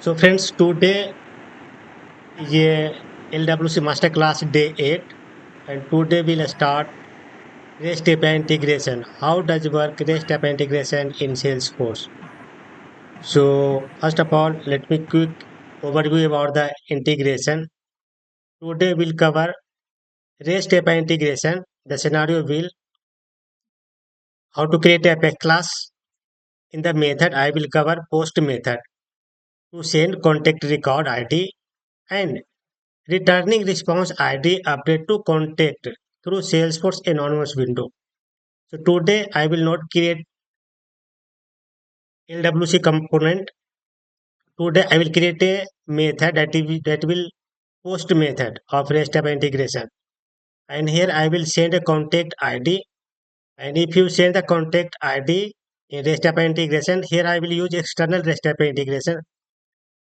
So friends, today is a LWC Masterclass Day 8 and today we'll start REST API integration. How does work REST API integration in Salesforce? So first of all, let me quick overview about the integration. Today we'll cover REST API integration. The scenario will how to create API class. In the method, I will cover post method to send contact record ID and returning response ID update to contact through Salesforce anonymous window. So today I will not create LWC component. Today I will create a method that will post method of REST API integration. And here I will send a contact ID. And if you send the contact ID in REST API integration, here I will use external REST API integration.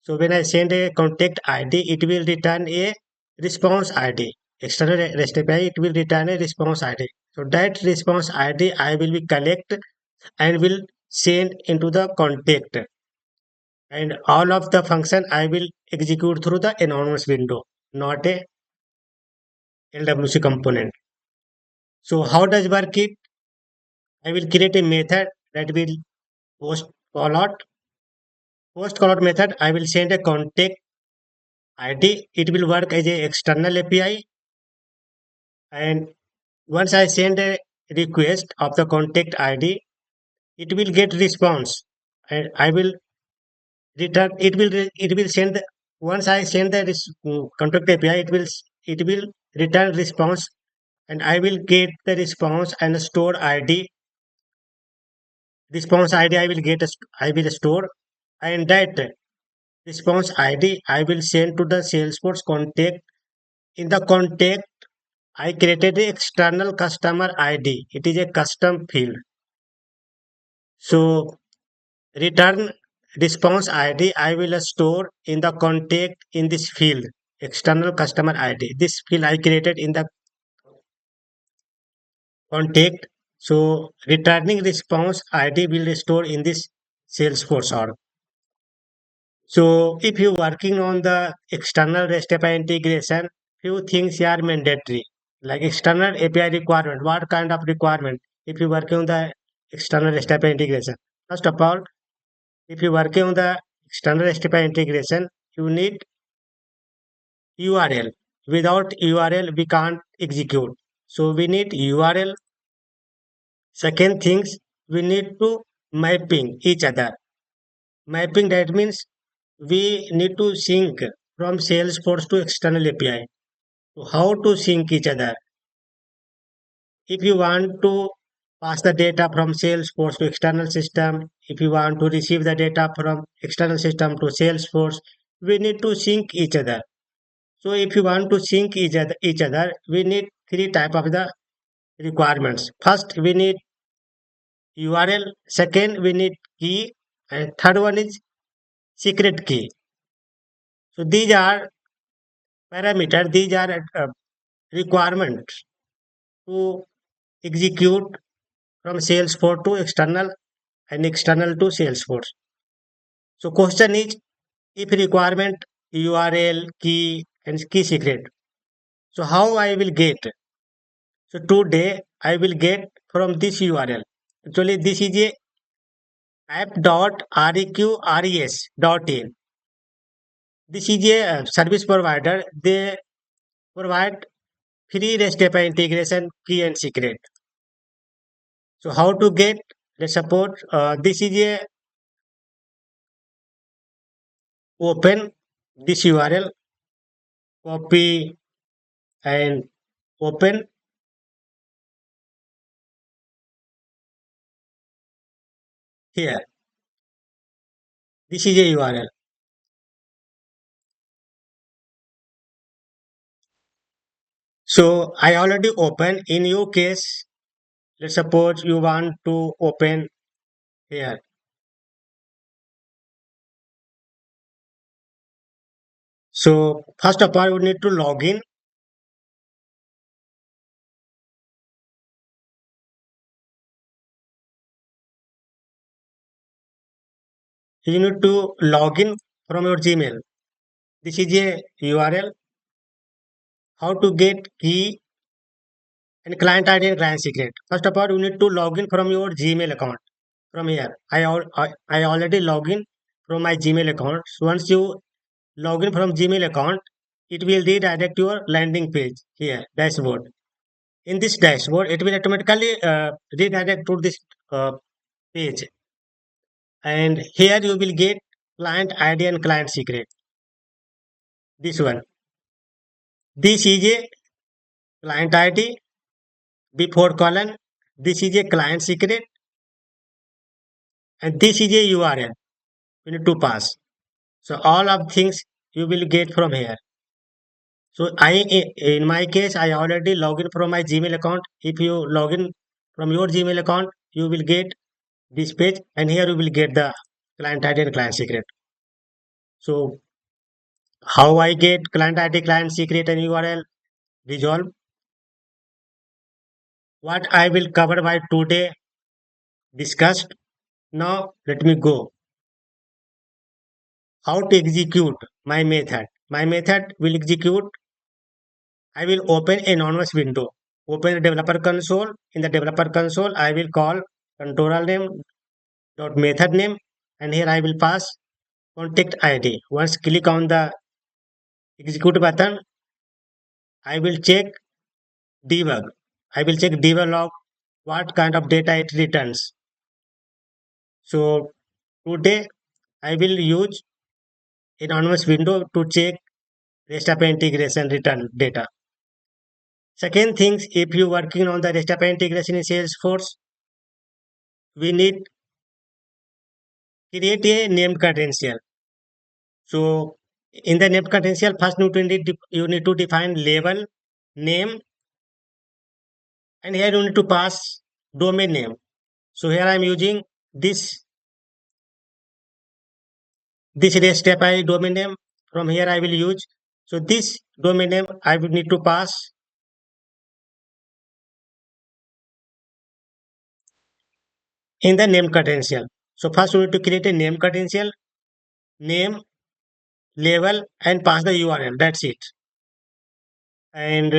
So when I send a contact ID, it will return a response ID. External REST API, it will return a response ID. So that response ID I will be collect and will send into the contact. And all of the function I will execute through the anonymous window, not a LWC component. So how does work it? I will create a method that will post callout. Post callout method, I will send a contact ID. It will work as a external API. And once I send a request of the contact ID, it will get response, and I will return. It will send once I send the contact API, it will return response, and I will get the response and store ID. Response ID I will store, and that response ID I will send to the Salesforce contact. In the contact, I created the external customer ID. It is a custom field. So return response ID I will store in the contact in this field external customer ID. This field I created in the contact. So returning response ID will store in this Salesforce org. So if you working on the external REST API integration, few things are mandatory. Like external API requirement. What kind of requirement? If you working on the external REST API integration. First of all, if you working on the external REST API integration, you need URL. Without URL, we can't execute. So we need URL. Second things, we need to mapping each other. Mapping that means we need to sync from Salesforce to external API. So how to sync each other? If you want to pass the data from Salesforce to external system, if you want to receive the data from external system to Salesforce, we need to sync each other. So if you want to sync each other, we need three type of the requirements. First, we need URL. Second, we need key, and third one is secret key. So these are parameters. These are requirements to execute from Salesforce to external and external to Salesforce. So question is if requirement URL key and key secret. So how I will get? So today I will get from this URL. Actually, this is a app.reqres.in. This is a service provider. They provide free REST API integration key and secret. So how to get? Let's suppose this is a open this URL, copy and open. Here. This is a URL. So I already open. In your case, let's suppose you want to open here. So first of all, you need to log in. You need to log in from your Gmail. This is a URL. How to get key and client ID and client secret. First of all, you need to log in from your Gmail account. From here, I already log in from my Gmail account. So once you log in from Gmail account, it will redirect your landing page here, dashboard. In this dashboard, it will automatically redirect to this page, and here you will get client ID and client secret. This one. This is a client ID before colon. This is a client secret, and this is a URL you need to pass. So all of things you will get from here. So in my case, I already log in from my Gmail account. If you log in from your Gmail account, you will get this page, and here you will get the client ID and client secret. So how I get client ID, client secret, and URL resolve? What I will cover by today discussed. Now let me go. How to execute my method. My method will execute. I will open a anonymous window. Open the developer console. In the developer console, I will call controller name dot method name, and here I will pass contact ID. Once click on the execute button, I will check debug. I will check debug log, what kind of data it returns. So today I will use anonymous window to check REST API integration return data. Second things, if you working on the REST API integration in Salesforce, we need create a named credential. So in the named credential, first you need to define label, name, and here you need to pass domain name. So here I am using this REST API domain name. From here I will use. So this domain name I will need to pass in the name credential. So first you need to create a name credential, name, label, and pass the URL. That's it. And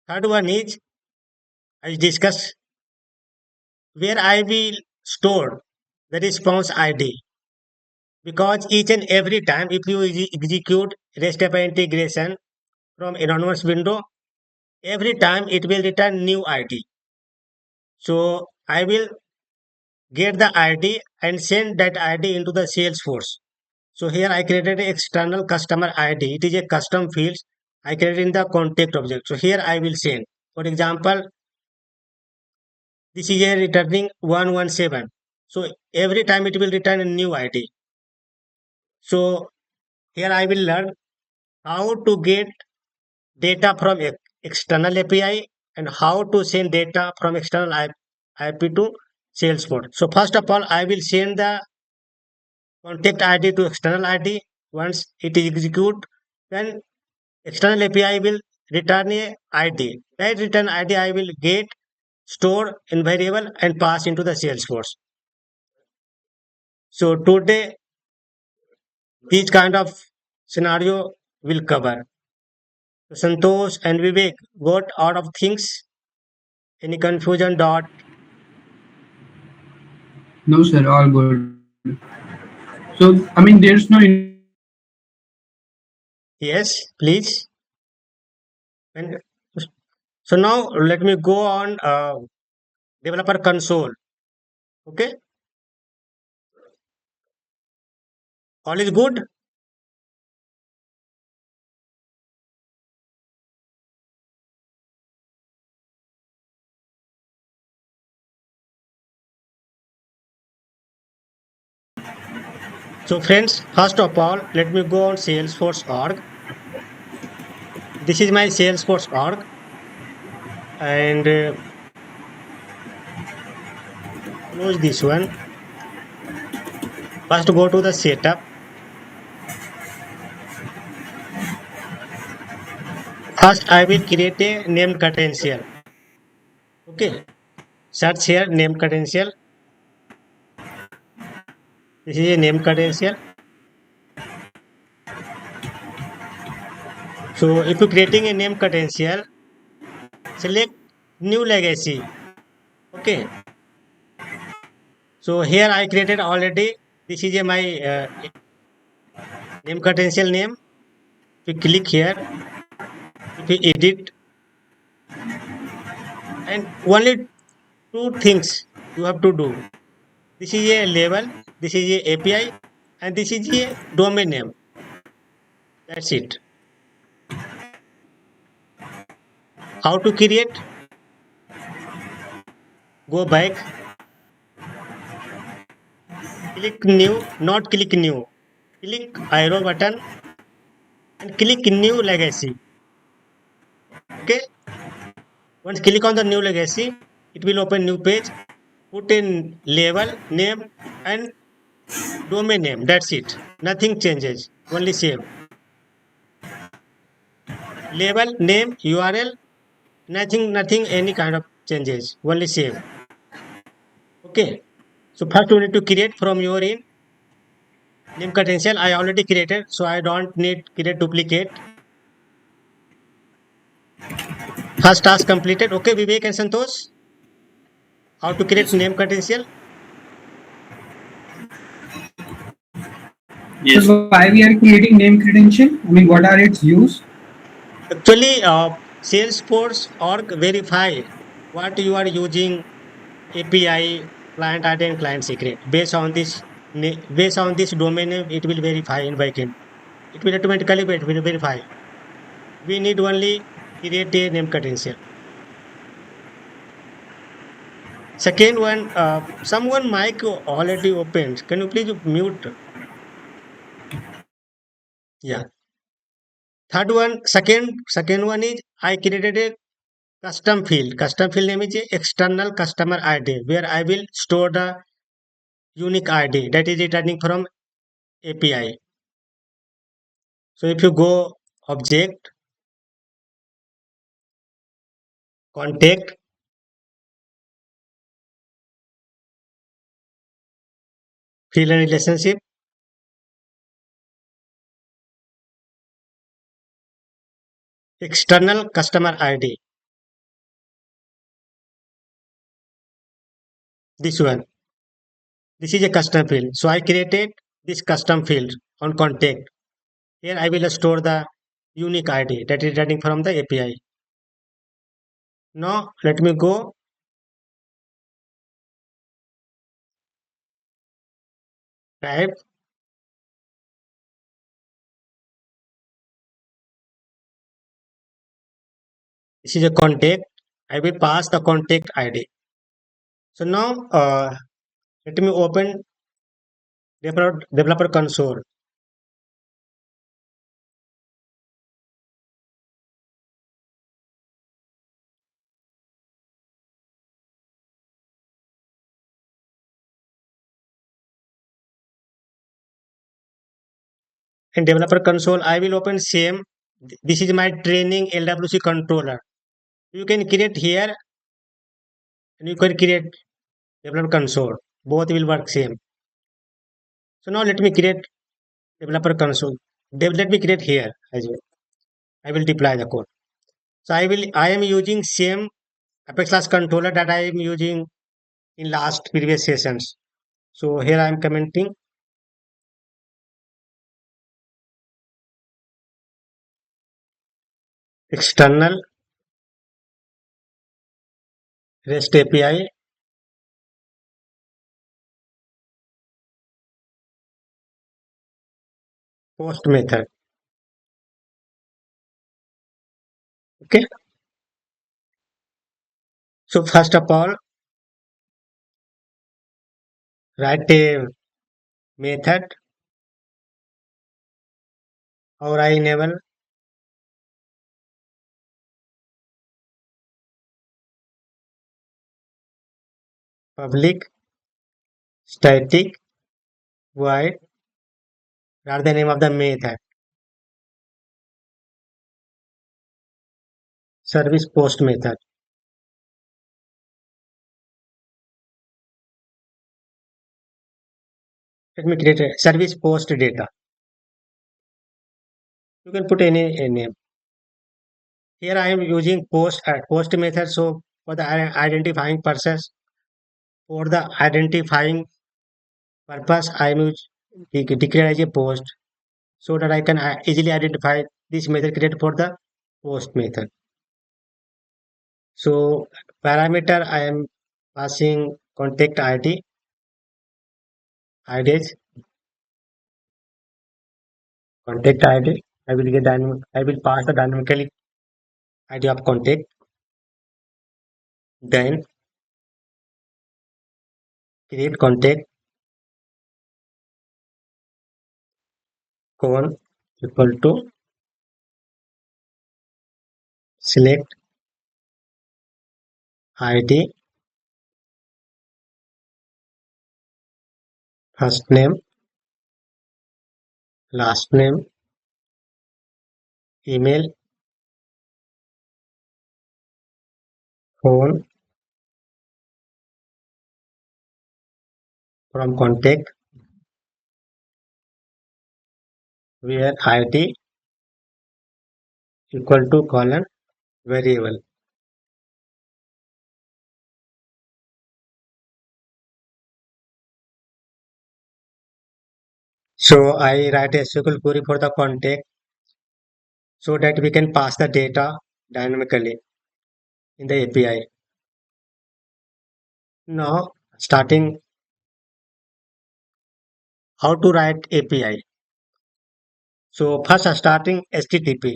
third one is, as discussed, where I will store the response ID, because each and every time if you execute REST API integration from anonymous window, every time it will return new ID. So I will get the ID and send that ID into the Salesforce. So here I created an external customer ID. It is a custom field I created in the contact object. So here I will send. For example, this is a returning 117. So every time it will return a new ID. So here I will learn how to get data from external API and how to send data from external IP to Salesforce. So first of all, I will send the contact ID to external ID. Once it is execute, then external API will return a ID. That return ID I will get, store in variable, and pass into the Salesforce. So today, these kind of scenario will cover. Santosh and Vivek got out of things. Any confusion dot? No, sir, all good. So, I mean, there's no internet issue, right? Yes, please. And so now let me go on developer console. Okay, all is good. So friends, first of all, let me go on Salesforce org. This is my Salesforce org, and close this one. First go to the setup. First I will create a named credential. Okay, search here name credential. This is a name credential. So if you're creating a name credential, select new legacy. Okay. So here I created already. This is my name credential name. If you click here, if you edit, and only two things you have to do. This is a label, this is a API, and this is a domain name. That's it. How to create? Go back, click new, not click new. Click arrow button and click new legacy. Okay. Once click on the new legacy, it will open new page. Put in label, name, and domain name. That's it. Nothing changes. Only save. Label, name, URL, nothing, any kind of changes. Only save. Okay. So first you need to create from your in name credential. I already created, so I don't need create duplicate. First task completed. Okay, Vivek and Santosh, how to create Yes, sir. name credential? Yes, So why we are creating name credential? I mean, what are its use? Actually, Salesforce org verify what you are using API, client ID, and client secret. Based on this domain name, it will verify in backend. It will automatically verify. We need only create a name credential. Second one, someone mic already opened. Can you please mute? Yeah. Third one, second one is I created a custom field. Custom field name is a external customer ID where I will store the unique ID that is returning from API. So if you go object, contact, field and relationship, external customer ID. This one. This is a custom field. So I created this custom field on contact. Here I will store the unique ID that is returning from the API. Now let me go type. This is a contact. I will pass the contact ID. So now let me open developer console in developer console. I will open same. This is my training LWC controller. You can create here and you can create developer console. Both will work same. So now let me create developer console. Let me create here as well. I will deploy the code. So I am using same Apex class controller that I am using in last previous sessions. So here I am commenting external REST API post method. Okay. So first of all, write a method or I enable public static void rather the name of the method service post method. Let me create a service post data. You can put any name. Here I am using post method. So for the identifying process, for the identifying purpose, I am declare as a post so that I can easily identify this method created for the post method. So parameter I am passing contact IDs, contact ID. I will get dynamic. I will pass the dynamically ID of contact. Then create contact colon equal to select ID first name, last name, email, phone from contact where ID equal to colon variable. So I write a SQL query for the contact so that we can pass the data dynamically in the API. Now starting how to write API. So first starting HTTP.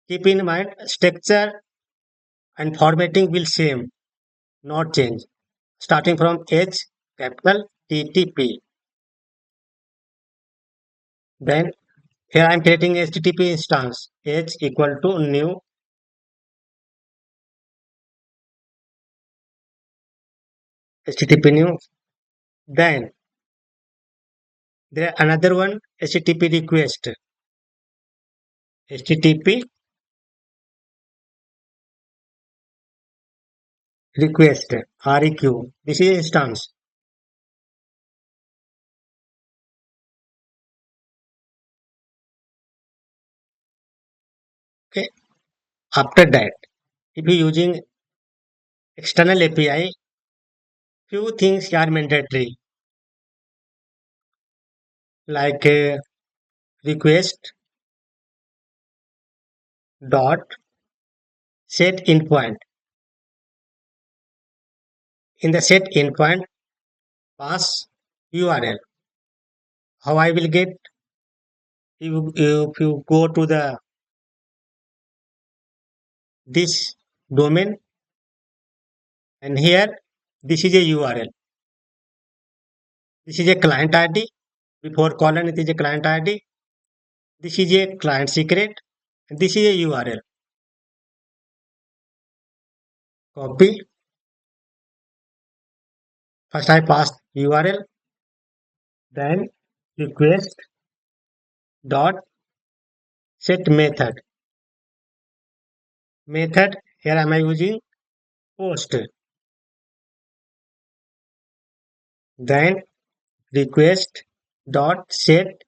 Keep in mind structure and formatting will same, not change. Starting from H capital TTP. Then here I am creating HTTP instance. H equal to new HTTP new. Then there another one HTTP request. HTTP request REQ. This is instance. Okay. After that, if you using external API, few things are mandatory like request dot set endpoint. In the set endpoint, pass URL. How I will get if you go to the this domain and here this is a URL. This is a client ID. Before colon it is a client ID. This is a client secret. And this is a URL. Copy. First I pass URL. Then request dot set method. Method here am I using post. Then request dot set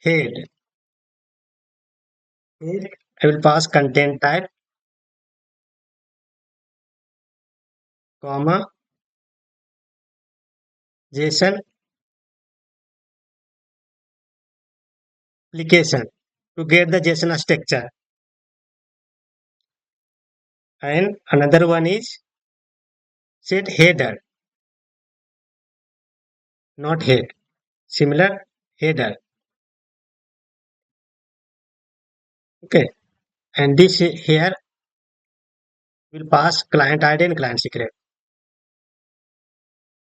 head. Head I will pass content type comma JSON application to get the JSON structure. And another one is set header, not head. Similar header. Okay. And this here will pass client ID and client secret.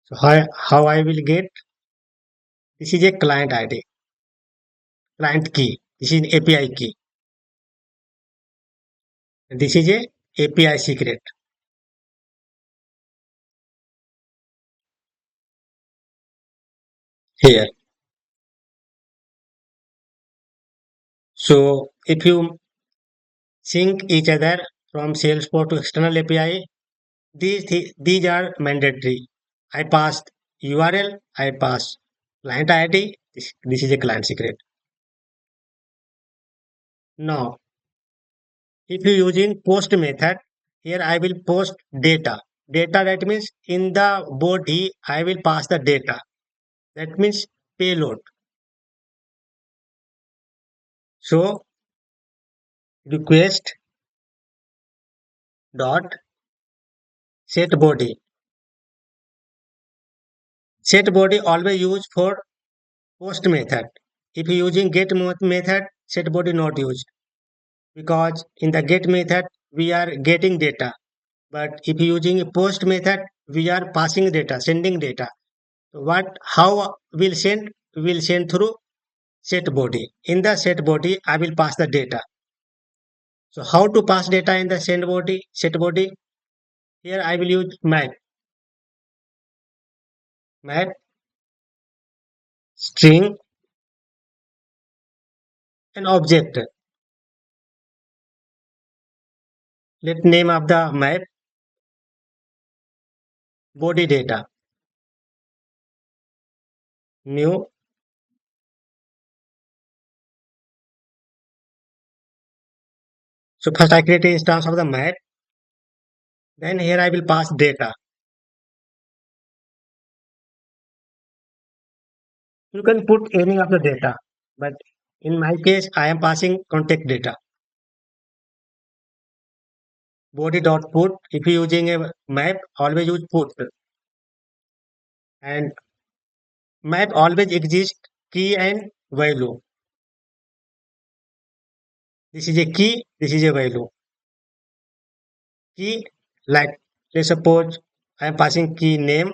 So how I will get this is a client ID, client key. This is an API key. And this is a API secret. Here. So if you sync each other from Salesforce to external API, these are mandatory. I passed URL, I pass client ID. This is a client secret. Now If you using post method, here I will post data. Data that means in the body I will pass the data. That means payload. So request dot set body. Set body always use for post method. If you using method, set body not used because in the get method we are getting data. But if you using a post method, we are passing data, sending data. What how will send? Will send through set body. In the set body, I will pass the data. So how to pass data in the send body, set body? Here I will use map string and object. Let name of the map body data new. So first I create an instance of the map. Then here I will pass data. You can put any of the data, but in my case I am passing contact data. Body dot put. If you using a map, always use put. And map always exists key and value. This is a key, this is a value. Key, like let's suppose I am passing key name,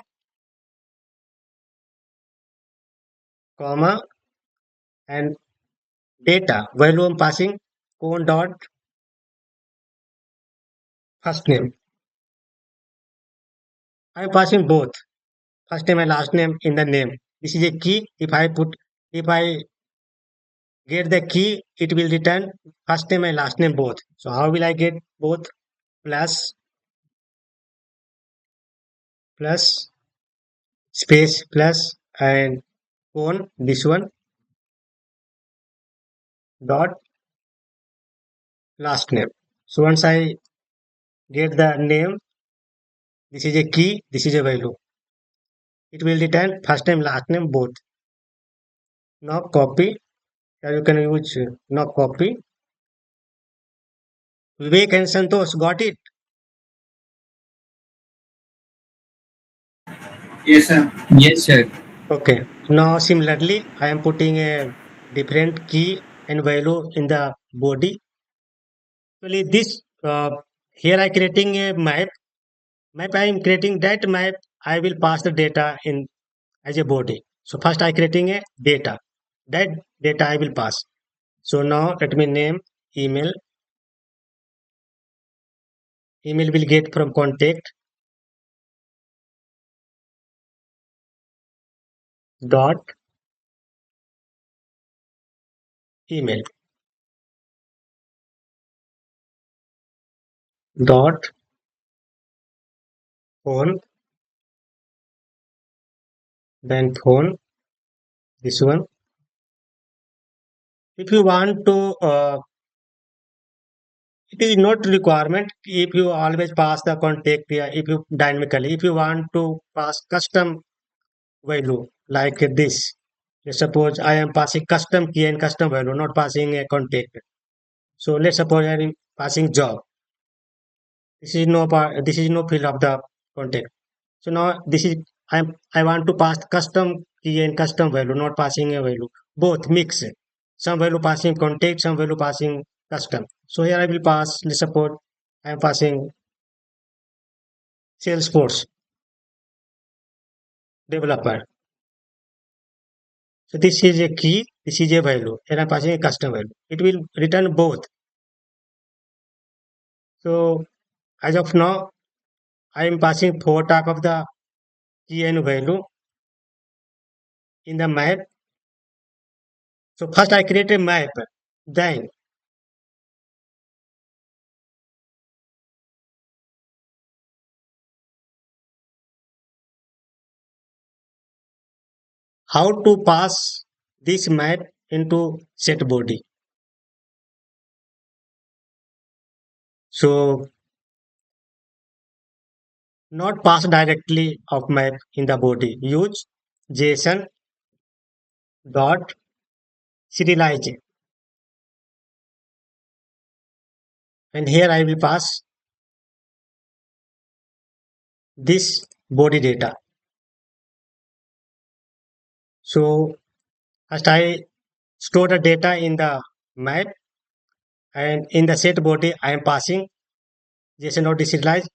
comma, and data. Value I'm passing cone dot first name. I am passing both first name and last name in the name. This is a key. If I get the key, it will return first name and last name both. So how will I get both? Plus plus space plus and cone this one dot last name. So once I get the name, this is a key, this is a value. It will return first name, last name both. Now copy. Here you can use now copy. Vivek and Santosh got it. Yes, sir. Yes, sir. Okay. Now similarly, I am putting a different key and value in the body. Actually, this here I creating a map. Map I am creating that map. I will pass the data in as a body. So first I creating a data. That data I will pass. So now let me name email. Email will get from contact dot email dot phone, then phone, this one. If you want to, it is not requirement if you always pass the contact here, if you dynamically, if you want to pass custom value like this. Let's suppose I am passing custom key and custom value, not passing a contact. So let's suppose I am passing job. This is no field of the contact. So now this is I want to pass custom key and custom value, not passing a value. Both mix. Some value passing contact, some value passing custom. So here I will pass, let's suppose I am passing Salesforce developer. So this is a key, this is a value, and I'm passing a custom value. It will return both. So as of now, I am passing four type of the key and value in the map. So first I create a map. Then how to pass this map into set body. So not pass directly of map in the body. Use JSON dot serialize, and here I will pass this body data. So first I store the data in the map, and in the set body I am passing JSON dot serialize.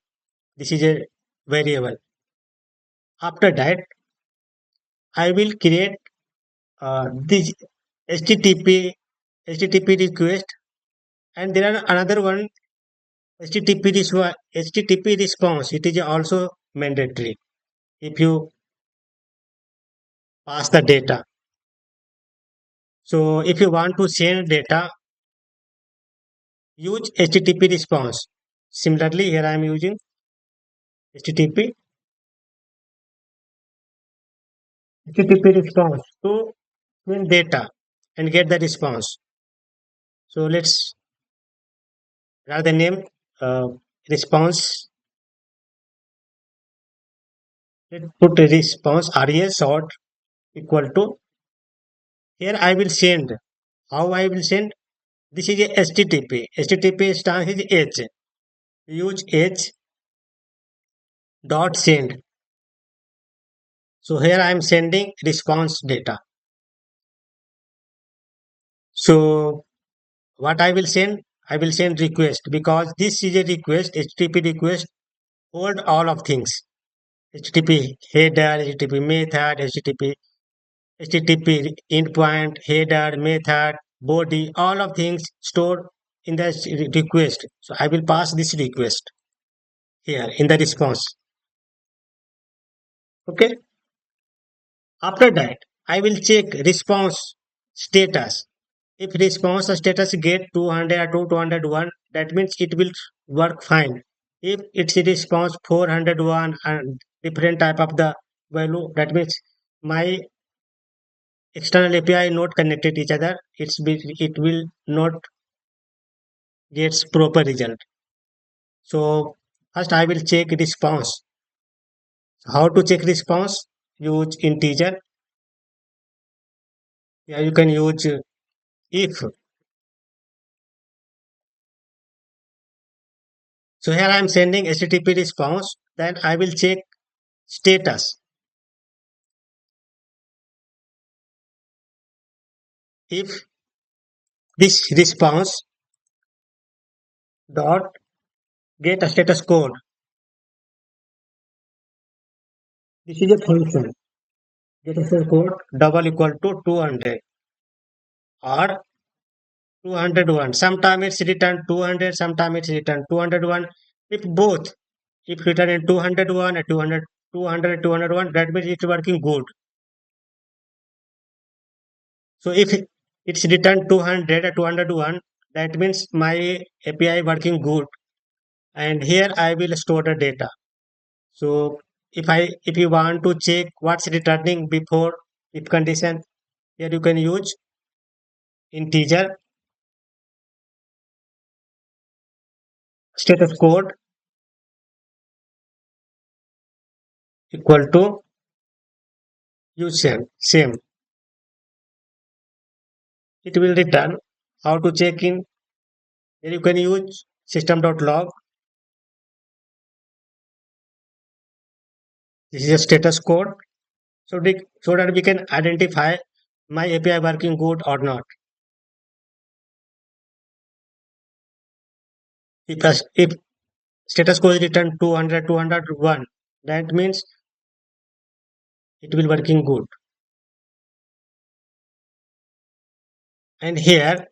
This is a variable. After that I will create this HTTP request, and there are another one HTTP response. It is also mandatory if you pass the data. So if you want to send data, use HTTP response. Similarly, here I am using HTTP response to send data and get the response. So let's write the name uh, response. Let's put a response res short equal to, here I will send. How I will send? This is a HTTP. HTTP stands is H. Use H dot send. So here I am sending response data. So what I will send? I will send request, because this is a request. HTTP request hold all of things. HTTP header, HTTP method, HTTP endpoint, header, method, body, all of things stored in the request. So I will pass this request here in the response. Okay. After that, I will check response status. If response status get 200 or 201, that means it will work fine. If it's a response 401 and different type of the value, that means my external API not connected each other. It will not gets proper result. So first I will check response. How to check response? Use integer. Yeah, you can use if. So here I am sending HTTP response. Then I will check status. If this response dot get a status code, this is a function. Get a status code double equal to 200 or 201. Sometimes it's written 200, sometimes it's written 201. If both, if written in 201 and 201, that means it's working good. So if it's written 200 or 201, that means my API working good. And here I will store the data. So if you want to check what's returning before if condition, here you can use integer status code equal to use same. It will return. How to check in? Here you can use system.log. This is a status code. So that we can identify my API working good or not. If status code is written 200, 201, that means it will working good. And here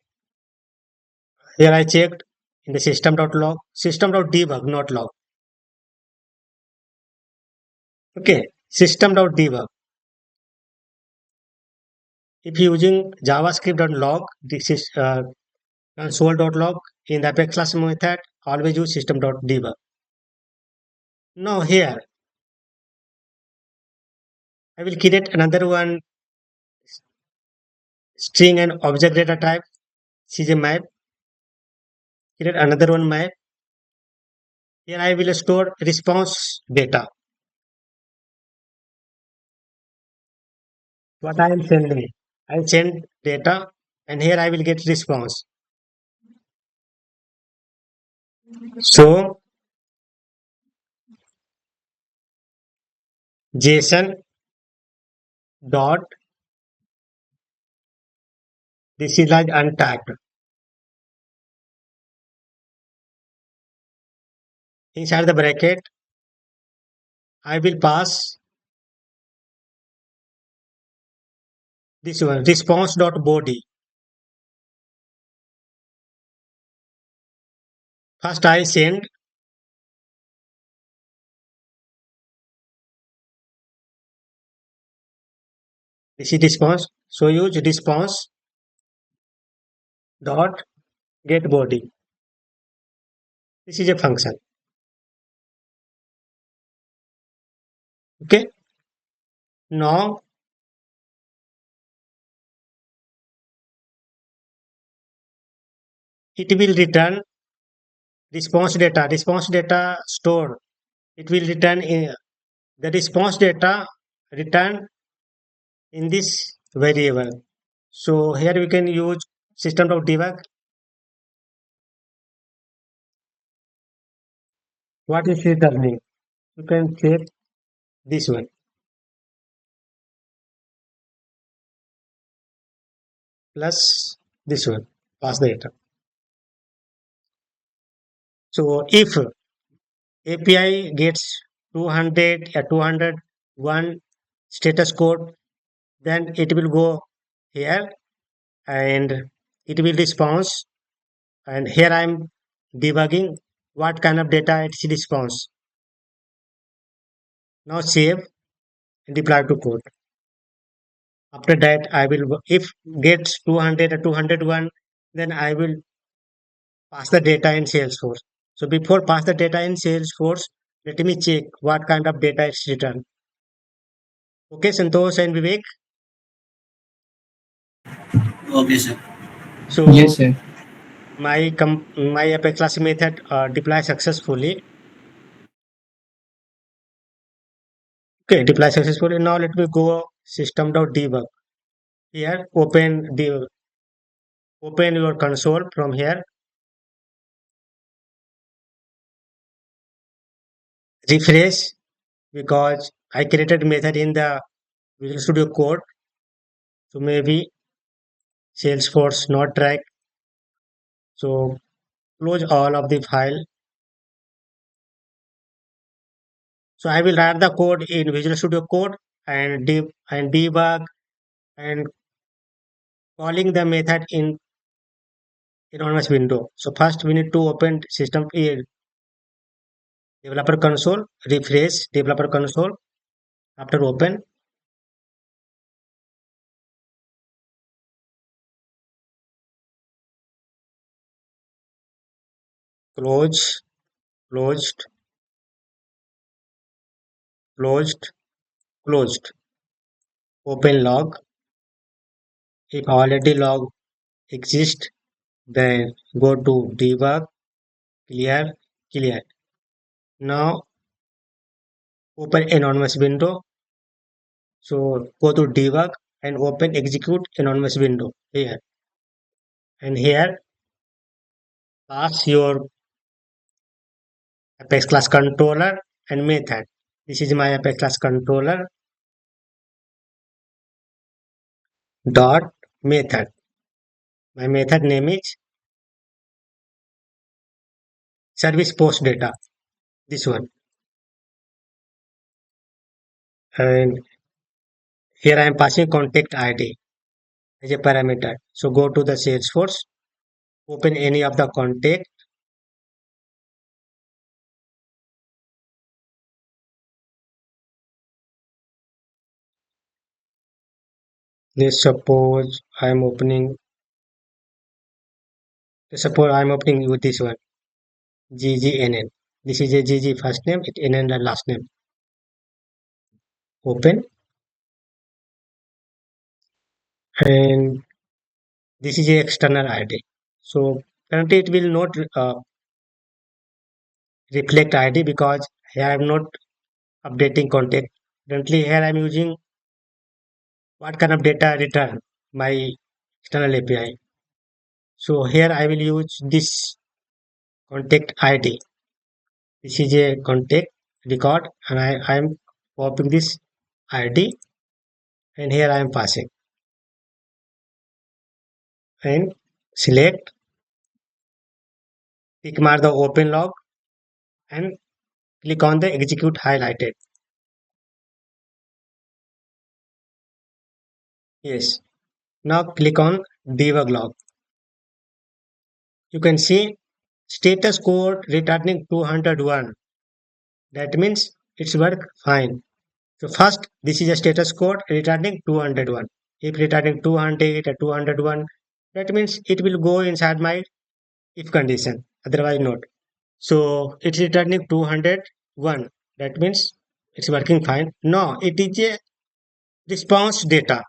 I checked in the system.log, system.debug, not log. Okay, system.debug. If using JavaScript.log, this is console.log in the Apex class method, always use system.debug. Now here I will create another one string and object data type. This is a map. Create another one map. Here I will store response data. What I am sending. I send data and here I will get response. So JSON dot this is like untagged. Inside the bracket, I will pass this one response dot body. First I send this is response. So use response dot get body. This is a function. Okay. Now it will return response data. Response data stored. It will return in the response data return in this variable. So here we can use system.debug. What is returning? You can check this one plus this one. Pass the data. So if API gets 200 201 status code, then it will go here and it will response. And here I am debugging what kind of data it response. Now save and deploy to code. After that, I will if gets 200 or 201, then I will pass the data in Salesforce. So before pass the data in Salesforce, let me check what kind of data is returned. Okay, Santosh and Vivek. Okay, sir. Yes, So sir. my Apex class method deploy successfully. Okay, deploy successfully. Now let me go system.debug. Here, open your console from here. Refresh because I created method in the Visual Studio Code. So maybe Salesforce not track. So close all of the file. So I will write the code in Visual Studio Code and debug and calling the method in anonymous window. So first we need to open system developer console, refresh developer console. After open, close, closed, closed, closed. Open log. If already log exists, then go to debug, clear, clear. Now open anonymous window. So go to debug and open execute anonymous window here. And here pass your Apex class controller and method. This is my Apex class controller dot method. My method name is service post data. This one. And here I am passing contact ID as a parameter. So go to the Salesforce, open any of the contact. Let's suppose I'm opening. Let's suppose I'm opening with this one, GGNN. This is a GG first name, it NN the last name. Open, and this is a external ID. So currently it will not reflect ID because here I am not updating contact. Currently here I am using what kind of data return my external API. So here I will use this contact ID. This is a contact record and I am copying this ID and here I am passing and select, tick mark the open log and click on the execute highlighted. Yes. Now click on debug log. You can see status code returning 201. That means it's work fine. So first, this is a status code returning 201. If returning 200 or 201, that means it will go inside my if condition. Otherwise not. So it's returning 201. That means it's working fine. No, it is a response data.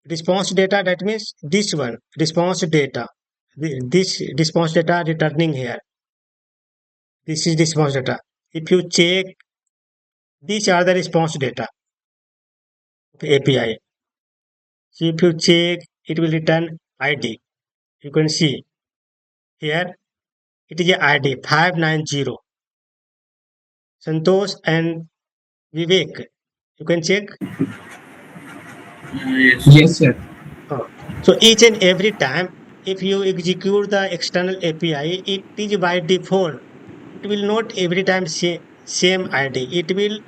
Response data, that means this one, response data. This response data returning here. This is response data. If you check, these are the response data of API. So if you check, it will return ID. You can see here, it is a ID 590. Santosh and Vivek. You can check. Yes, sir. Oh. So each and every time, if you execute the external API, it is by default. It will not every time say same ID. It will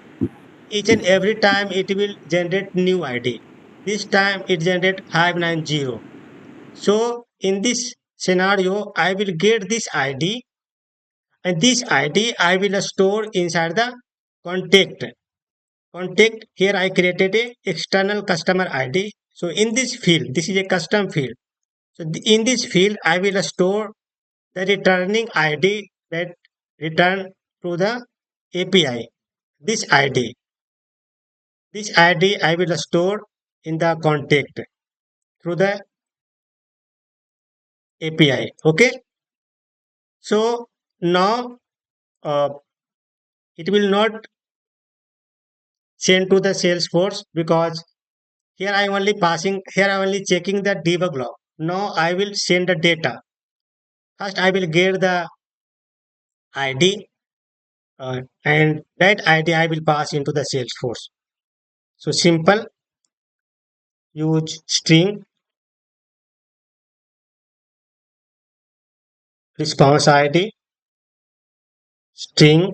each and every time it will generate new ID. This time it generate 590. So in this scenario, I will get this ID and this ID I will store inside the contact. Contact here I created a external customer ID. So in this field, this is a custom field. So in this field, I will store the returning ID that return to the API. This ID, this ID I will store in the contact through the API. Okay. So now it will not send to the Salesforce because here I am only passing, here I am only checking the debug log. Now I will send the data. First I will get the ID and that ID I will pass into the Salesforce. So simple, use string response ID, string,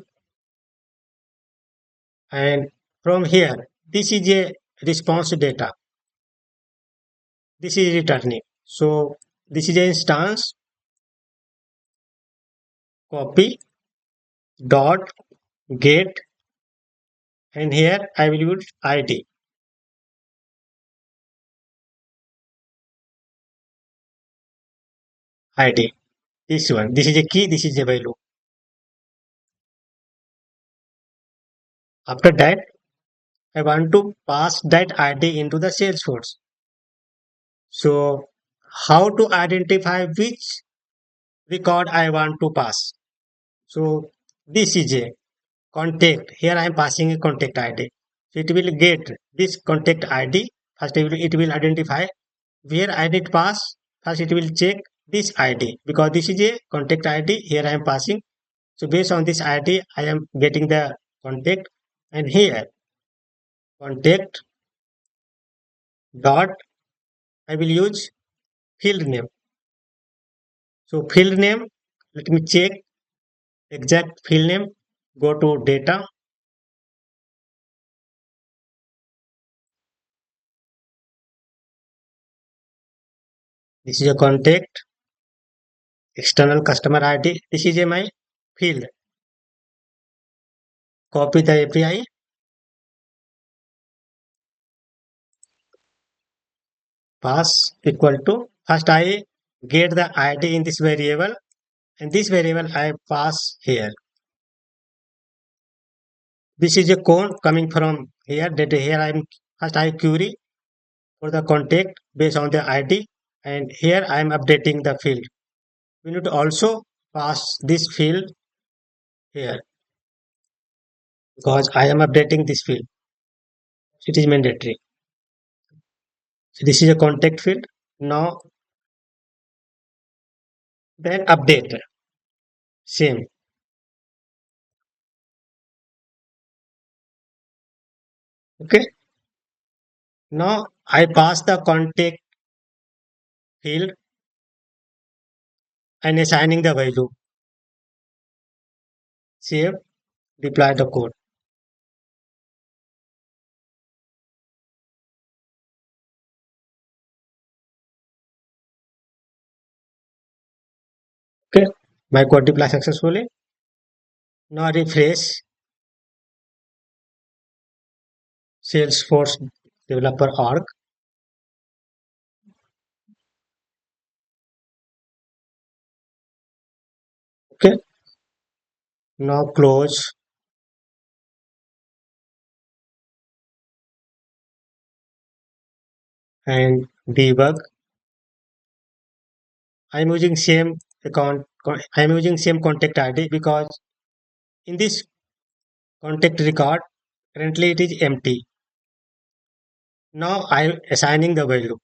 and from here, this is a response data. This is returning. So this is an instance, copy, dot, get, and here I will use ID. ID. This one. This is a key, this is a value. After that, I want to pass that ID into the Salesforce. So how to identify which record I want to pass? So this is a contact. Here I am passing a contact ID. So it will get this contact ID. First it will identify where I need pass. First it will check this ID because this is a contact ID. Here I am passing. So based on this ID, I am getting the contact. And here contact dot I will use field name. So field name, let me check exact field name. Go to data. This is a contact external customer ID. This is a my field. Copy the API, pass equal to, first I get the ID in this variable and this variable I pass here. This is a code coming from here that here I'm first I query for the contact based on the ID and here I am updating the field. We need to also pass this field here. because I am updating this field. It is mandatory. So this is a contact field. Now then update. Same. Okay. Now I pass the contact field and assigning the value. Save. Deploy the code. Okay. My code deploy successfully. Now refresh Salesforce developer org. Okay. Now close and debug. I'm using same account. I'm using same contact ID because in this contact record currently it is empty. Now I'm assigning the value.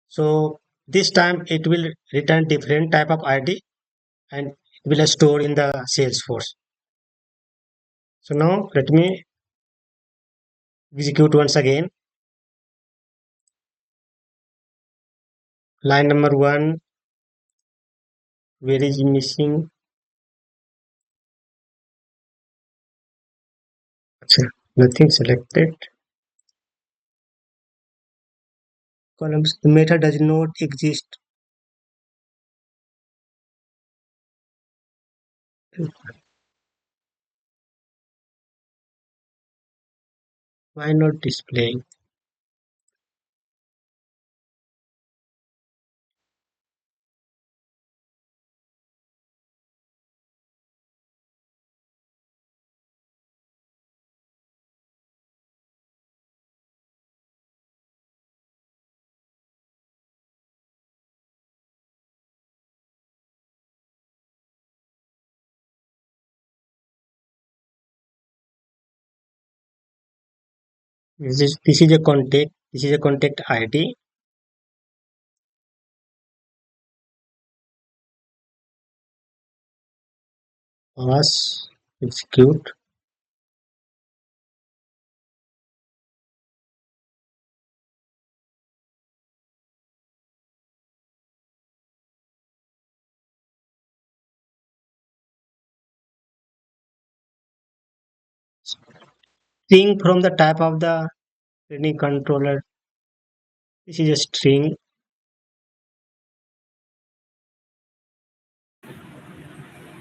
So this time it will return different type of ID and it will store in the Salesforce. So now let me execute once again. Line number one, where is missing? Achha, nothing selected. Columns. The method does not exist. Why not displaying? This is a contact. This is a contact ID. Pass. Execute. String from the type of the training controller. This is a string.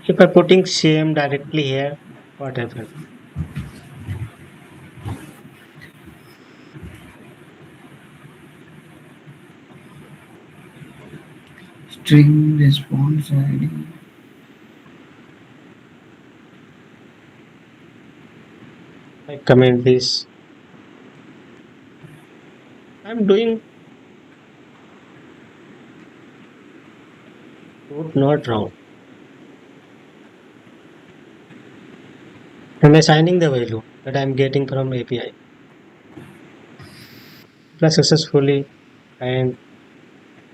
If I putting same directly here, what happens? String response ID. I comment this. I'm doing good, not wrong. I'm assigning the value that I'm getting from API. Plus successfully, and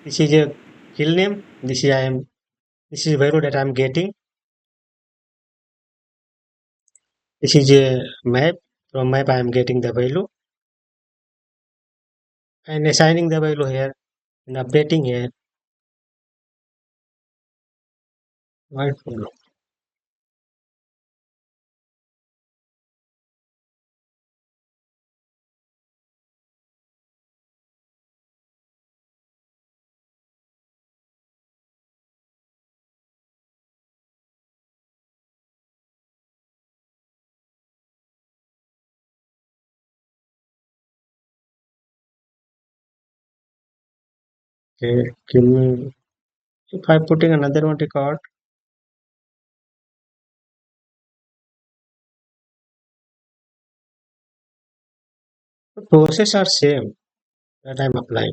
this is a field name. This is value that I'm getting. This is a map. From map I am getting the value and assigning the value here and updating here. Right follow. Okay, give me. If I putting another one record, the process are same that I'm applying.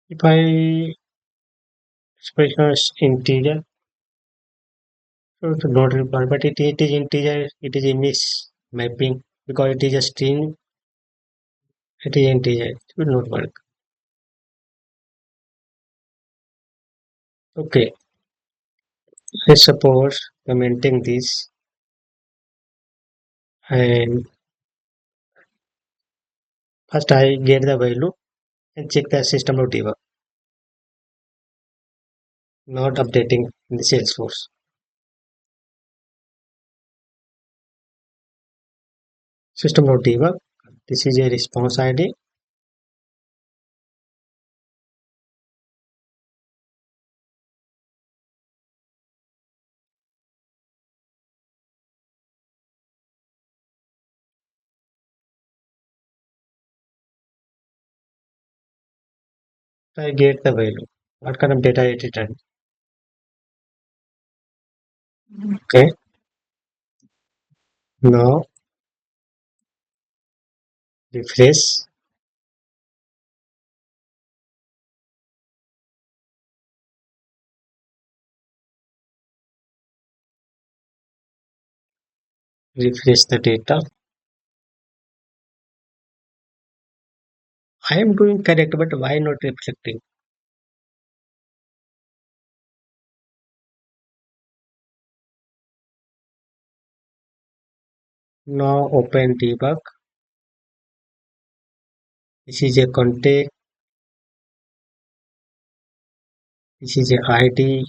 If I specify as integer, so it's not required, but it is integer, it is a miss mapping because it is a string, it is integer, it will not work. Okay, let's suppose commenting this and first I get the value and check the system of debug, not updating in the Salesforce. System of debug, this is a response ID. I get the value. What kind of data it returned? Okay, now refresh, refresh the data. I am doing correct, but why not reflecting? Now open debug. This is a contact. This is a ID.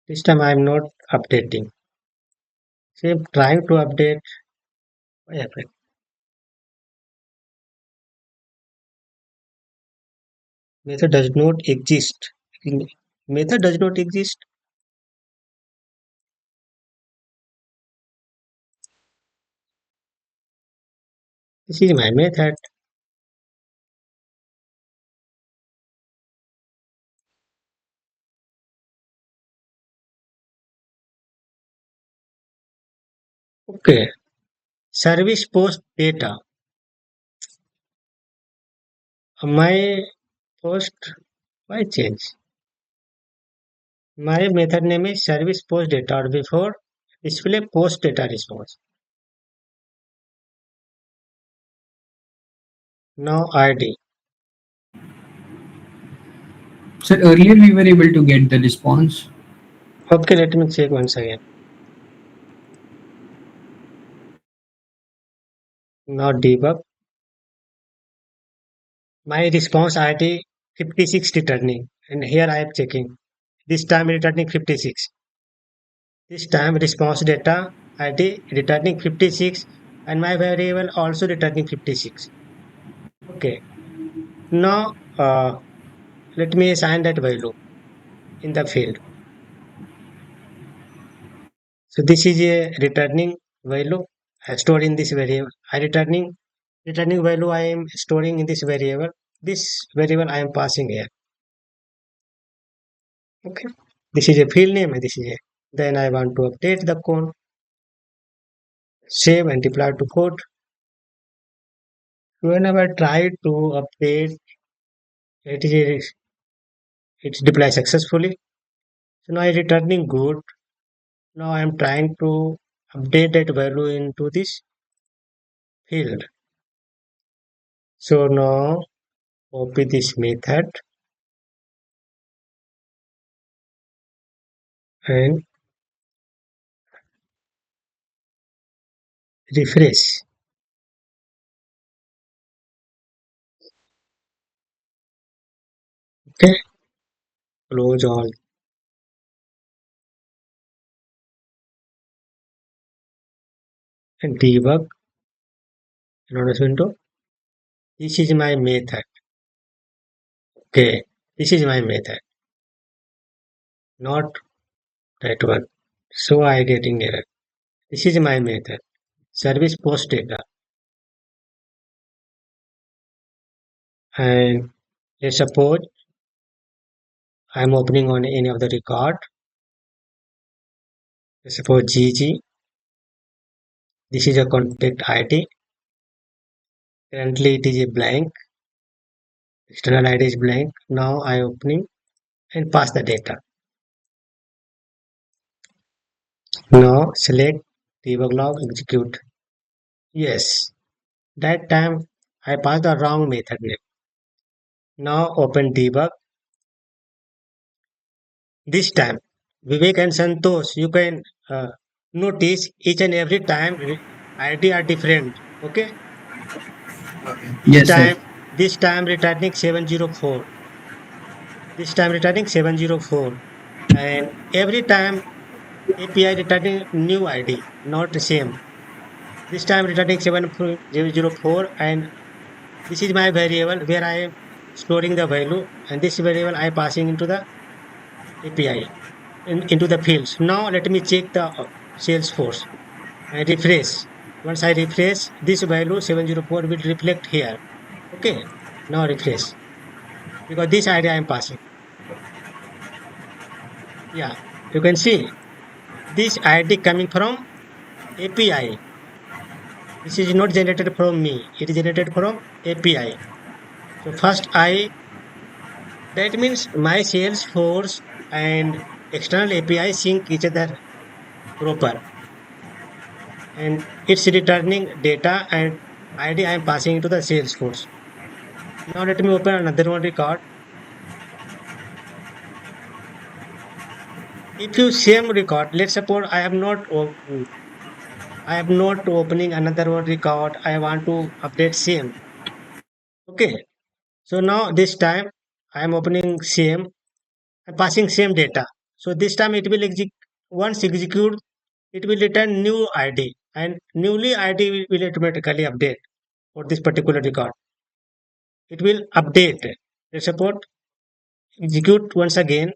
This time I am not updating. So I'm trying to update. What happened? Method does not exist. Method does not exist. This is my method. Okay. Service post data. My post. Why change? My method name is service post data or before display post data response. Now ID. Sir, earlier we were able to get the response. Okay, let me check once again. Now debug. My response ID 56 returning, and here I am checking. This time returning 56. This time response data ID returning 56, and my variable also returning 56. Okay. Now let me assign that value in the field. So this is a returning value stored in this variable. I returning value I am storing in this variable. This variable I am passing here. Okay. This is a field name and this is a. Then I want to update the code. Save and deploy to code. Whenever I try to update, it is it's deployed successfully. So now I returning good. Now I am trying to update that value into this field. So now copy this method and refresh. Okay, close all and debug another window. This is my method. Okay, this is my method, not that one. So I getting error. This is my method. Service post data and let's suppose I'm opening on any of the record. Let's suppose GG. This is a contact ID. Currently it is a blank. External ID is blank. Now I opening and pass the data. Now select debug log execute. Yes, that time I passed the wrong method name. Now open debug. This time Vivek and Santosh, you can notice each and every time ID are different. Okay, this Yes, time sir. this time returning 704. This time returning 704, and every time API returning new ID, not the same. This time returning 704, and this is my variable where I am storing the value, and this variable I passing into the API into the fields. Now let me check the Salesforce. I refresh. Once I refresh, this value 704 will reflect here. Okay. Now refresh because this ID I am passing. Yeah, you can see this ID coming from API. This is not generated from me. It is generated from API. So first that means my Salesforce and external API sync each other proper, and it's returning data and ID I am passing into the Salesforce. Now let me open another one record. If you same record, let's suppose I am not opening another one record. I want to update same. Okay. So now this time I am opening same and passing same data. So this time it will once execute, it will return new ID, and newly ID will automatically update for this particular record. It will update. Let's suppose execute once again.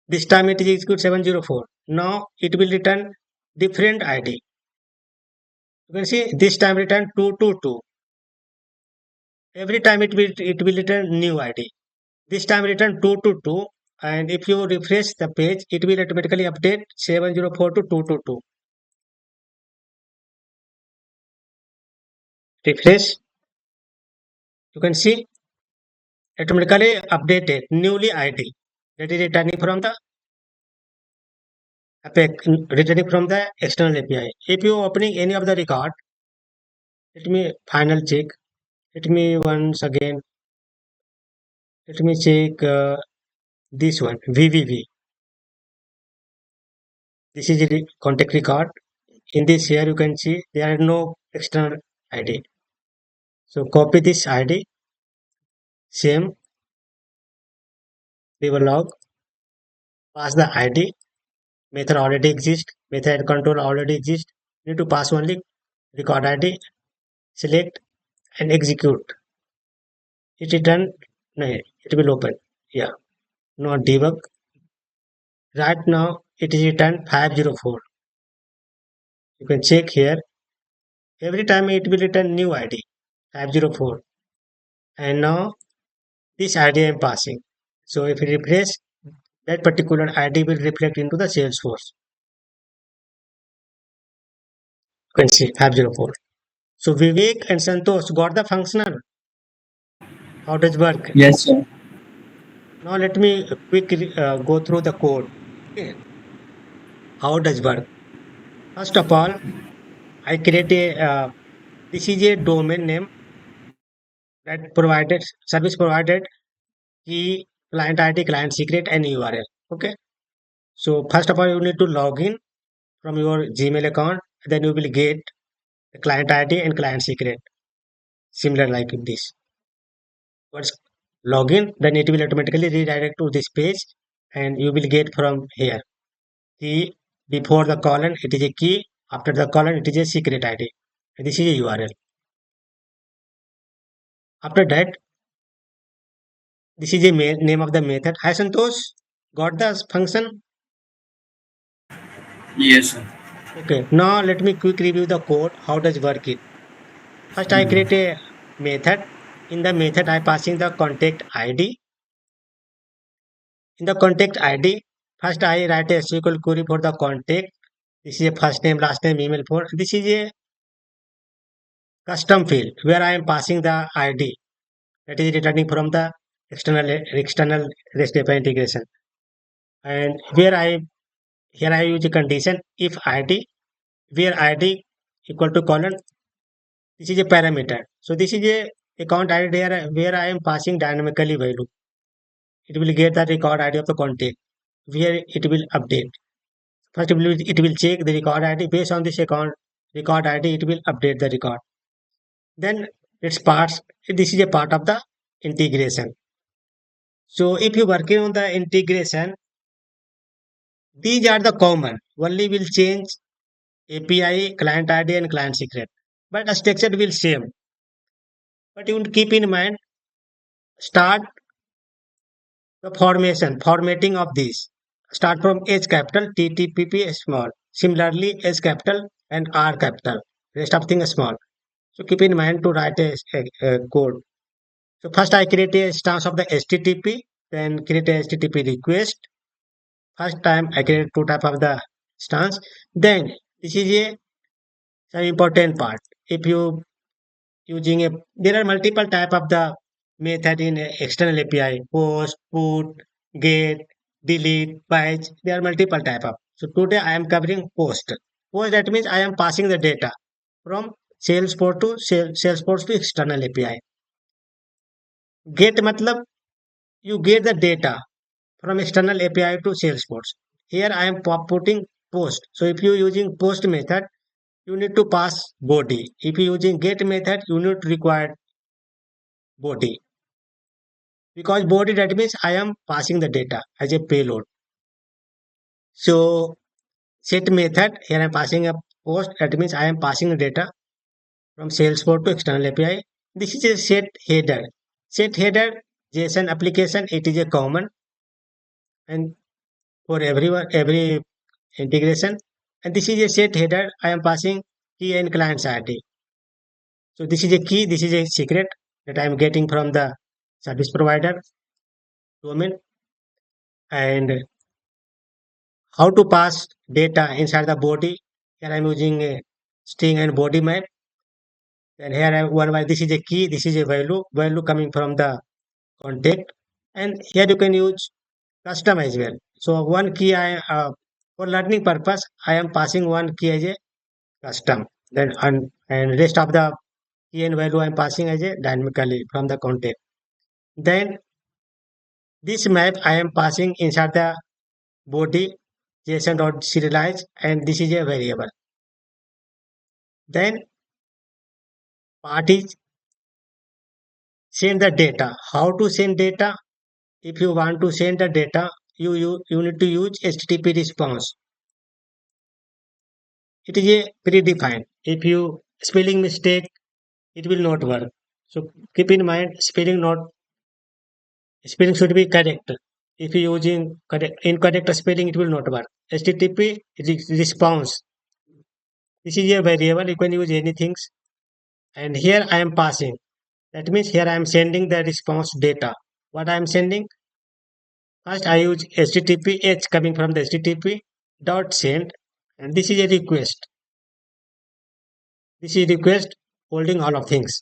This time it is execute 704. Now it will return different ID. You can see this time return 222. Every time it will return new ID. This time return 222, and if you refresh the page, it will automatically update 704 to 222. Refresh, you can see automatically updated newly ID, that is returning from the external API. If you opening any of the record, let me final check. Let me once again. Let me check this one VVV. This is a contact record. In this here you can see there are no external ID. So copy this ID, same we will log, pass the ID, method already exists, method control already exists. Need to pass only record ID, select and execute. It is done. No, it will open. Yeah, not debug. Right now it is returned 504. You can check here. Every time it will return new ID 504. And now this ID I am passing. So if you refresh, that particular ID will reflect into the Salesforce. You can see 504. So Vivek and Santosh got the functional. How does work? Yes, sir. Now let me quickly go through the code. Okay. How does work? First of all, I create a this is a domain name that provided service provided key, client ID, client secret, and URL. Okay. So first of all, you need to log in from your Gmail account. Then you will get the client ID and client secret. Similar like this. Once login, then it will automatically redirect to this page, and you will get from here key. Before the colon it is a key, after the colon it is a secret ID, and this is a URL. After that, this is a name of the method. Hi Santosh, got the function? Yes, sir. Okay, now let me quick review the code. How does work it? First I create a method. In the method I passing the contact ID. In the contact ID, first I write a SQL query for the contact. This is a first name, last name, email for. This is a custom field where I am passing the ID that is returning from the external REST API integration. And here I use a condition if ID where ID equal to colon. This is a parameter. So this is a account ID where I am passing dynamically value. It will get the record ID of the contact where it will update. First, it will check the record ID based on this account record ID. It will update the record. Then it's parts. This is a part of the integration. So if you're working on the integration, these are the common. Only will change API, client ID, and client secret. But the structure will same. But you will keep in mind start the formatting of these. Start from H capital, TTPP small. Similarly, S capital and R capital. Rest of things small. So keep in mind to write a code. So first I create a instance of the HTTP, then create a HTTP request. First time I create two type of the instance. Then this is a some important part. If you using a there are multiple type of the method in a external API, post, put, get, delete, batch. There are multiple type of. So today I am covering post. Post that means I am passing the data from Salesforce to external API. Get matlab you get the data from external API to Salesforce. Here I am putting post. So if you using post method, you need to pass body. If you using get method, you need to require body. Because body that means I am passing the data as a payload. So set method here I am passing a post that means I am passing the data from Salesforce to external API. This is a set header. Set header JSON application it is a common and for every integration. And this is a set header I am passing key and client's ID. So this is a key, this is a secret that I am getting from the service provider domain. And how to pass data inside the body. Here I'm using a string and body map. And here I one by this is a key, this is a value coming from the contact. And here you can use custom as well. So one key for learning purpose, I am passing one key as a custom. Then and rest of the key and value I am passing as a dynamically from the contact. Then this map I am passing inside the body JSON.serialize and this is a variable. Then part is send the data. How to send data? If you want to send the data, you need to use HTTP response. It is a predefined. If you spelling mistake, it will not work. So keep in mind spelling should be correct. If you using incorrect spelling, it will not work. HTTP response. This is a variable. You can use anything. And here I am passing. That means here I am sending the response data. What I am sending? First I use HTTP H coming from the HTTP dot send and this is a request. This is request holding all of things.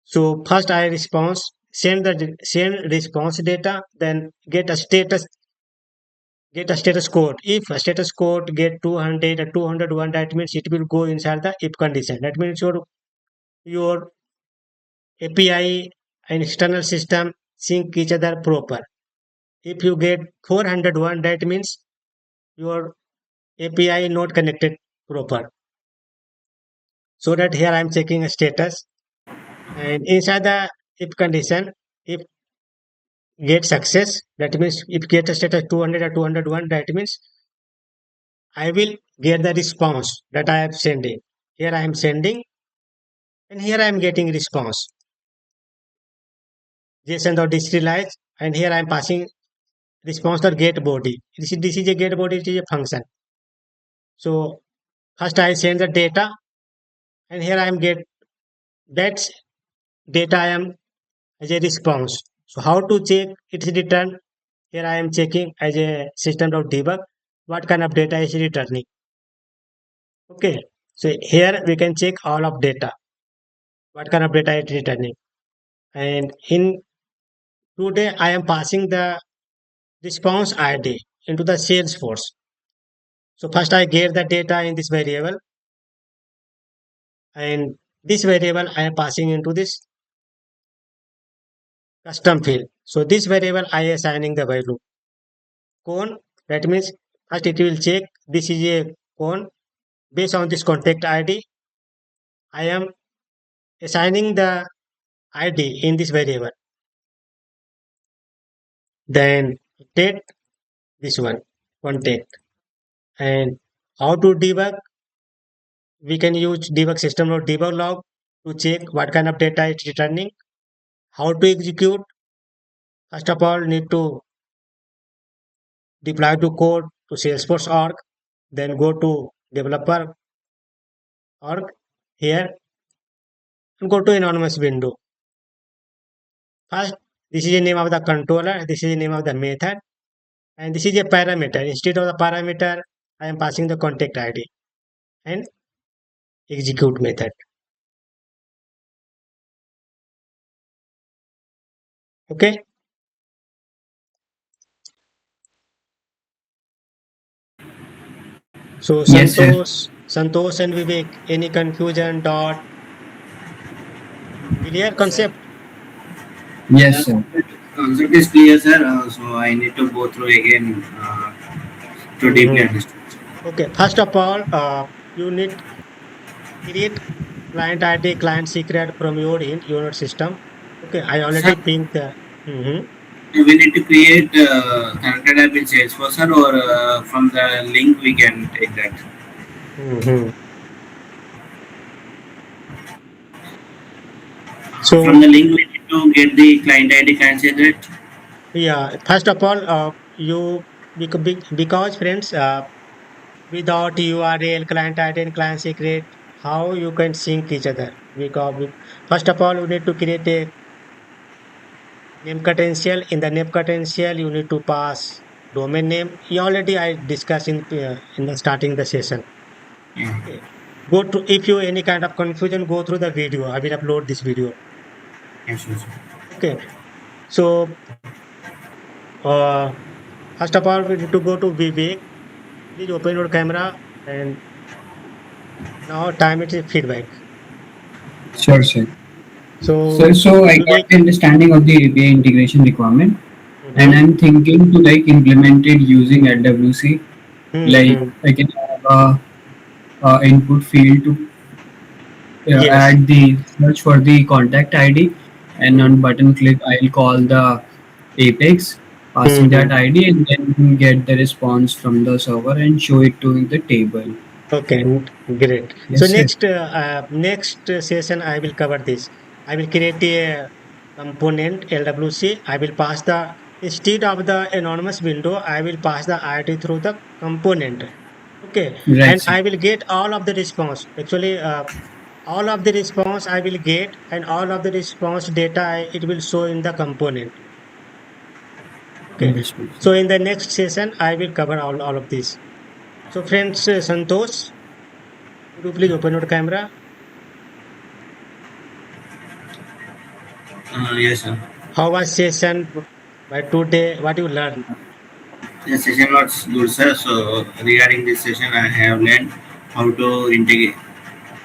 So first I response send response data then get a status code. If a status code get 200 or 201 that means it will go inside the if condition. That means your API and external system sync each other proper. If you get 401 that means your API not connected proper. So that here I am checking a status and inside the if condition, if get success, that means if get a status 200 or 201, that means I will get the response that I am sending. Here I am sending and here I am getting response. JSON.deserialize and here I am passing response or get body. This is a get body, it is a function. So first I send the data and here I am get that data I am as a response. So how to check its return? Here I am checking as a system.debug what kind of data is returning. Okay. So here we can check all of data. What kind of data it is returning? And in today I am passing the response ID into the Salesforce. So first I get the data in this variable, and this variable I am passing into this custom field. So this variable I assigning the value cone. That means first it will check this is a cone. Based on this contact ID, I am assigning the ID in this variable. Then take this one contact. And how to debug? We can use debug system or debug log to check what kind of data it's returning. How to execute? First of all, need to deploy to code to Salesforce org, then go to developer org here and go to anonymous window. First, this is the name of the controller, this is the name of the method, and this is a parameter. Instead of the parameter, I am passing the contact ID and execute method. Okay. So Yes, sir. Santosh and Vivek, any confusion, dot, clear concept? Yes, sir. Concept is clear, sir. So I need to go through again to deeply Mhm. understand. Okay. First of all, you need create client ID, client secret from your in your system. Okay. I Sir, already think the. Mhm. we need to create connected app in Salesforce, sir, or from the link we can take that. Mhm. From So the link we need to get the client ID, can say that. yeah, first of all, you because friends, without URL, client ID, and client secret, how you can sync each other? Because first of all, you need to create a name credential. In the name credential, you need to pass domain name. Already I discussed in the starting the session. Yeah. Okay. Go to if you any kind of confusion, go through the video. I will upload this video. Yes, yes, sir. Okay. So uh, first of all, we need to go to Vivek. Please open your camera and now time it is feedback. Sure, sir. So So I got Vivek. the understanding of the API integration requirement, and Mm-hmm, I'm thinking to like implement it using LWC. Like mm-hmm. I can have a input field to Yes. add the search for the contact ID, and on button click I'll call the Apex, passing Mm-hmm. that ID, and then get the response from the server and show it to the table. Okay, great. So Yes, sir. next session I will cover this. I will create a component LWC. I will pass the instead of the anonymous window, I will pass the ID through the component. Okay, Right, and sir. I will get all of the response. Actually, all of the response I will get, and all of the response data it will show in the component. Okay, Understood, sir. so in the next session I will cover all of this. So friends, Santosh, could you please open your camera? Yes, sir. How was session by today? What you learn? The session was good, sir. So regarding this session, I have learned how to integrate,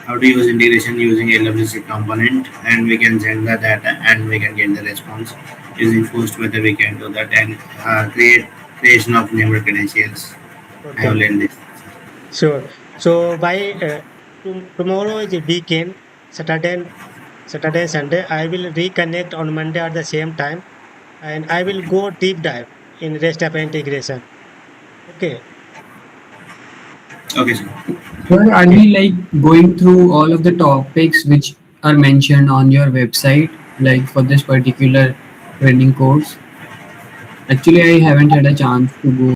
how to use integration using LWC component, and we can send the data and we can get the response using post method. We can do that and creation of named credentials. I have Okay, learned this. sure. So by tomorrow is a weekend, Saturday, Saturday, Sunday. I will reconnect on Monday at the same time, and I will go deep dive in REST API integration. Okay, Okay, sir. Sir, are okay. we like going through all of the topics which are mentioned on your website, like for this particular training course? Actually, I haven't had a chance to go